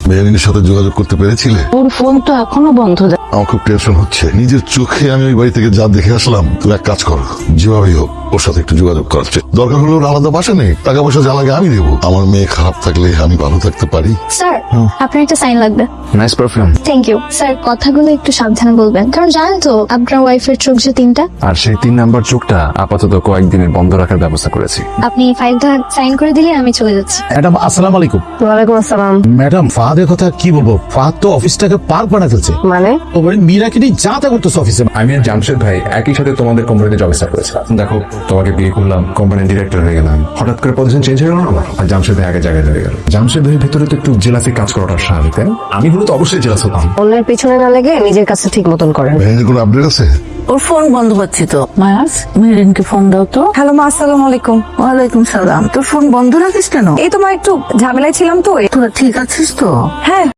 মেহরিনের সাথে যোগাযোগ করতে পেরেছিলে? ওর ফোন তো এখনো বন্ধ। আমার খুব টেনশন হচ্ছে, নিজের চোখে আমি ওই বাড়ি থেকে যা দেখে আসলাম। তুমি এক কাজ করো, যেভাবেই হোক ওর সাথে একটু যোগাযোগ করার দরকার হলে ওর আলাদা বাসা নেই, টাকা পয়সা যা লাগে আমি দেবো। আমার মেয়ে খারাপ থাকলে আমি ভালো থাকতে পারি। স্যার, আপনার একটা সাইন লাগবে। Nice perfume. Thank you sir. কথাগুলো একটু সাবধানে বলবেন, কারণ জানেন তো আপনার ওয়াইফের চোখ যে 3টা। আর সেই 3 নাম্বার চোখটা আপাতত কয়েকদিনের বন্ধ রাখার ব্যবস্থা করেছি। আপনি ফাইলটা সাইন করে দিলে আমি চলে যাচ্ছি। ম্যাডাম আসসালামু আলাইকুম। ওয়ালাইকুম আসসালাম। ম্যাডাম ফাহাদের কথা কি বলবো, ফাহাদ তো অফিসটাকে পার্ক বানা ফেলছে। মানে ও মানে মীরাকে নিয়ে যা তা করতেছে অফিসে। আমি আর জামশেদ ভাই একই সাথে তোমাদের কোম্পানিতে জব স্টার্ট করেছিলাম। দেখো, তোমাকে বিয়ে করলাম, কোম্পানির ডিরেক্টর হয়ে গেলাম, হঠাৎ করে পজিশন চেঞ্জ হয়ে গেল না, আর জামশেদ ভাই আগে জায়গায় হয়ে গেল। জামশেদ ভাইয়ের ভিতরে তো একটু জেলাসি কাজ করাটা স্বাভাবিক, তাই না? আমি হলে তো অবশ্যই জেলাস হতাম। অন্যের পিছনে না লেগে নিজের কাছে ঠিক মতন করেন। মেহরিনের কোনো আপডেট আছে? ওর ফোন বন্ধ পাচ্ছি তো। মায়াস, মেরিনকে ফোন দাও তো। হ্যালো মা, আসসালামু আলাইকুম। ওয়ালাইকুম সালাম। তোর ফোন বন্ধ রাখিস কেন? এই তো মা একটু ঝামেলায় ছিলাম তো। তোরা ঠিক আছিস তো? হ্যাঁ